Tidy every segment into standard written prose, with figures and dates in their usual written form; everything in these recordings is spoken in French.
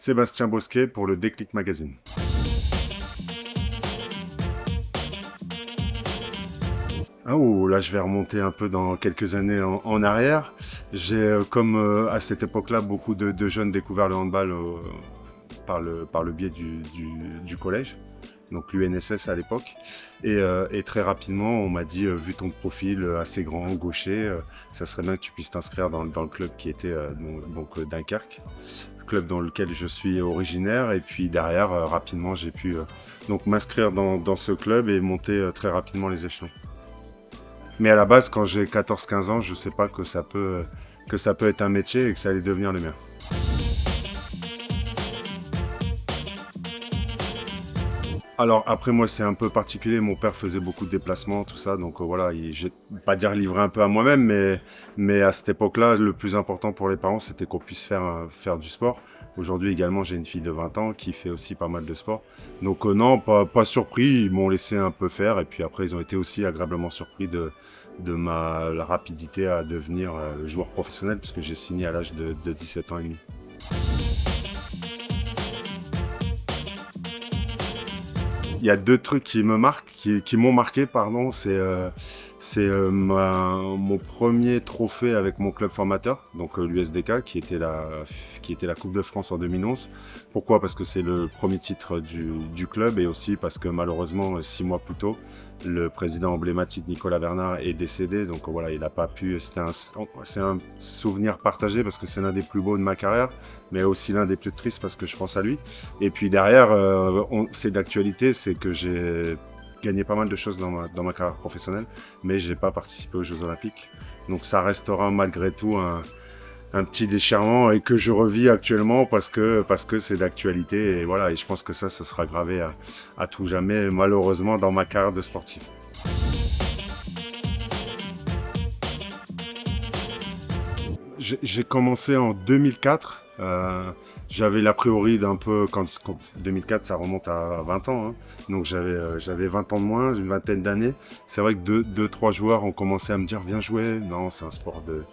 Sébastien Bosquet pour le Déclic Magazine. Ah oh, là je vais remonter un peu dans quelques années en arrière. J'ai, à cette époque-là, beaucoup de jeunes découvert le handball par le biais du collège, donc l'UNSS à l'époque. Et très rapidement, on m'a dit, vu ton profil assez grand, gaucher, ça serait bien que tu puisses t'inscrire dans le club qui était Dunkerque, club dans lequel je suis originaire. Et puis derrière, rapidement, j'ai pu donc m'inscrire dans ce club et monter très rapidement les échelons. Mais à la base, quand j'ai 14-15 ans, je ne sais pas que ça peut être un métier et que ça allait devenir le mien. Alors après moi c'est un peu particulier, mon père faisait beaucoup de déplacements, tout ça, donc voilà, je vais pas dire livrer un peu à moi-même, mais à cette époque-là, le plus important pour les parents, c'était qu'on puisse faire du sport. Aujourd'hui également, j'ai une fille de 20 ans qui fait aussi pas mal de sport. Donc non, pas surpris, ils m'ont laissé un peu faire, et puis après ils ont été aussi agréablement surpris de la rapidité à devenir joueur professionnel, puisque j'ai signé à l'âge de 17 ans et demi. Il y a deux trucs qui me marquent, qui m'ont marqué, pardon. Mon premier trophée avec mon club formateur, donc l'USDK, qui était la Coupe de France en 2011. Pourquoi? Parce que c'est le premier titre du club, et aussi parce que malheureusement, 6 mois plus tôt, le président emblématique Nicolas Bernard est décédé. Donc voilà, il n'a pas pu. C'est un souvenir partagé parce que c'est l'un des plus beaux de ma carrière, mais aussi l'un des plus tristes parce que je pense à lui. Et puis derrière, c'est d'actualité, c'est que j'ai gagné pas mal de choses dans ma carrière professionnelle, mais j'ai pas participé aux Jeux Olympiques. Donc ça restera malgré tout un petit déchirement, et que je revis actuellement parce que c'est d'actualité, et voilà, et je pense que ça sera gravé à tout jamais, malheureusement, dans ma carrière de sportif. J'ai commencé en 2004. J'avais l'a priori d'un peu, quand 2004, ça remonte à 20 ans, hein. Donc j'avais 20 ans de moins, une vingtaine d'années. C'est vrai que deux, trois joueurs ont commencé à me dire viens jouer. Non, c'est un sport de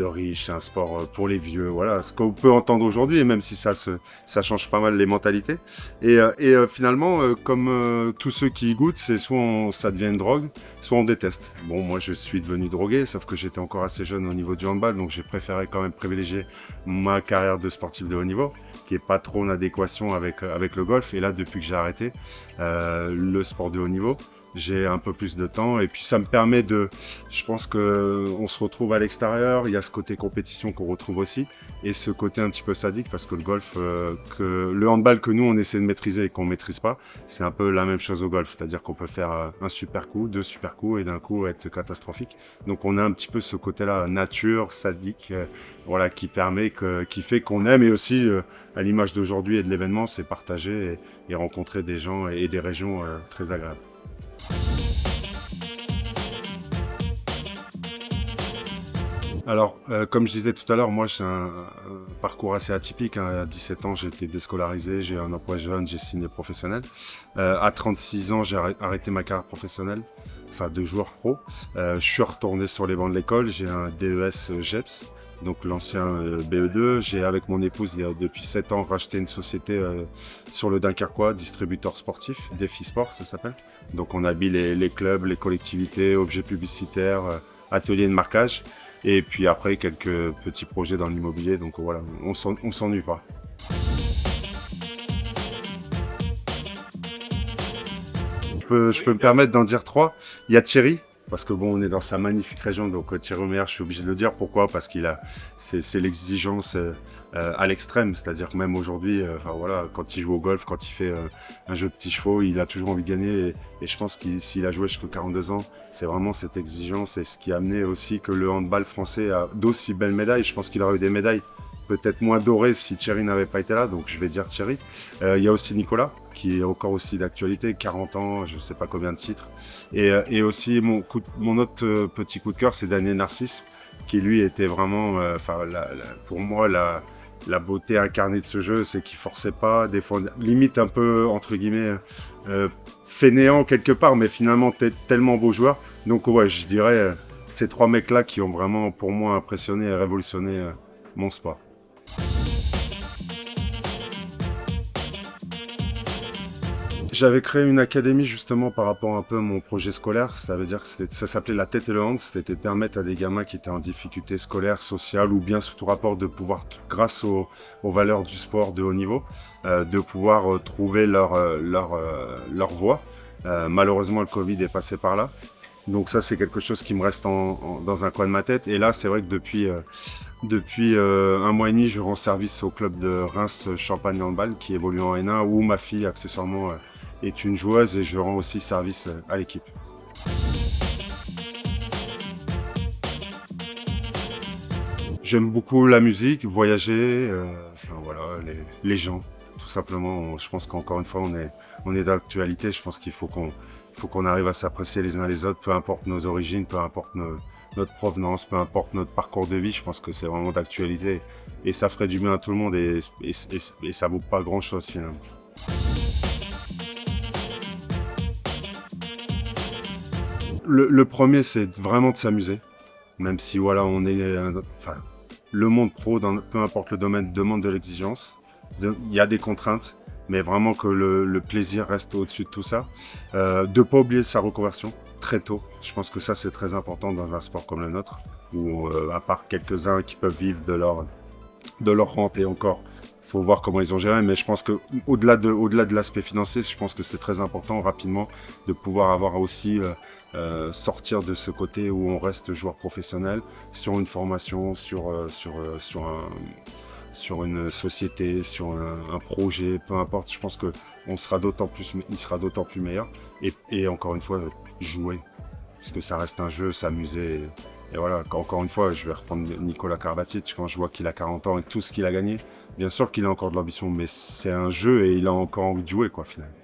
riches, c'est un sport pour les vieux. Voilà, ce qu'on peut entendre aujourd'hui, et même si ça change pas mal les mentalités. Et finalement, comme tous ceux qui y goûtent, c'est soit ça devient une drogue, soit on déteste. Bon, moi je suis devenu drogué, sauf que j'étais encore assez jeune au niveau du handball, donc j'ai préféré quand même privilégier ma carrière de sportif de haut niveau, qui est pas trop en adéquation avec le golf. Et là, depuis que j'ai arrêté le sport de haut niveau, j'ai un peu plus de temps, et puis ça me permet je pense que on se retrouve à l'extérieur, il y a ce côté compétition qu'on retrouve aussi, et ce côté un petit peu sadique, parce que le golf, le handball que nous on essaie de maîtriser et qu'on maîtrise pas, c'est un peu la même chose au golf, c'est-à-dire qu'on peut faire un super coup, deux super coups, et d'un coup être catastrophique. Donc on a un petit peu ce côté-là nature, sadique, voilà, qui fait qu'on aime, et aussi à l'image d'aujourd'hui et de l'événement, c'est partager et rencontrer des gens et des régions très agréables. Alors, comme je disais tout à l'heure, moi j'ai un parcours assez atypique, hein. À 17 ans, j'ai été déscolarisé, j'ai eu un emploi jeune, j'ai signé professionnel. À 36 ans, j'ai arrêté ma carrière professionnelle, enfin de joueur pro. Je suis retourné sur les bancs de l'école, j'ai un DES GEPS, donc l'ancien BE2. J'ai, avec mon épouse, depuis 7 ans, racheté une société sur le Dunkerquois, distributeur sportif, Défi Sport ça s'appelle. Donc on habille les clubs, les collectivités, objets publicitaires, ateliers de marquage. Et puis après, quelques petits projets dans l'immobilier. Donc voilà, on s'ennuie pas. Je peux me permettre d'en dire 3. Il y a Thierry, parce que bon, on est dans sa magnifique région, donc Thierry Omeyer, je suis obligé de le dire. Pourquoi? Parce c'est l'exigence à l'extrême, c'est-à-dire que même aujourd'hui, voilà, quand il joue au golf, quand il fait un jeu de petits chevaux, il a toujours envie de gagner, et je pense qu'il s'il a joué jusqu'à 42 ans, c'est vraiment cette exigence, et ce qui a amené aussi que le handball français a d'aussi belles médailles. Je pense qu'il aurait eu des médailles peut-être moins dorées si Thierry n'avait pas été là, donc je vais dire Thierry. Il y a aussi Nicolas, qui est encore aussi d'actualité, 40 ans, je ne sais pas combien de titres. Et aussi mon autre petit coup de cœur, c'est Daniel Narcisse, qui lui était vraiment, pour moi, la beauté incarnée de ce jeu, c'est qu'il forçait pas, des fois limite un peu entre guillemets fainéant quelque part, mais finalement tellement beau joueur. Donc ouais, je dirais ces trois mecs-là qui ont vraiment pour moi impressionné et révolutionné mon sport. J'avais créé une académie justement par rapport un peu à mon projet scolaire. Ça veut dire que ça s'appelait La Tête et le Hand. C'était de permettre à des gamins qui étaient en difficulté scolaire, sociale ou bien sous tout rapport de pouvoir, grâce aux valeurs du sport de haut niveau, de pouvoir trouver leur voie. Malheureusement, le Covid est passé par là. Donc ça, c'est quelque chose qui me reste dans un coin de ma tête. Et là, c'est vrai que depuis un mois et demi, je rends service au club de Reims Champagne Handball qui évolue en N1 où ma fille, accessoirement, est une joueuse et je rends aussi service à l'équipe. J'aime beaucoup la musique, voyager, enfin voilà, les gens, tout simplement. Je pense qu'encore une fois, on est d'actualité. Je pense qu'il faut qu'on arrive à s'apprécier les uns les autres, peu importe nos origines, peu importe notre provenance, peu importe notre parcours de vie. Je pense que c'est vraiment d'actualité et ça ferait du bien à tout le monde et ça vaut pas grand-chose finalement. Le premier, c'est vraiment de s'amuser, même si voilà, enfin, le monde pro, peu importe le domaine, demande de l'exigence. Il y a des contraintes, mais vraiment que le plaisir reste au-dessus de tout ça. De ne pas oublier sa reconversion très tôt. Je pense que ça, c'est très important dans un sport comme le nôtre, où à part quelques-uns qui peuvent vivre de leur rente et encore, il faut voir comment ils ont géré. Mais je pense que au-delà de l'aspect financier, je pense que c'est très important rapidement de pouvoir avoir aussi sortir de ce côté où on reste joueur professionnel sur une formation, sur une société, sur un projet, peu importe. Je pense que il sera d'autant plus meilleur. Et encore une fois, jouer, parce que ça reste un jeu, s'amuser. Et voilà, encore une fois, je vais reprendre Nicolas Karabatic, quand je vois qu'il a 40 ans et tout ce qu'il a gagné, bien sûr qu'il a encore de l'ambition, mais c'est un jeu et il a encore envie de jouer, quoi, finalement.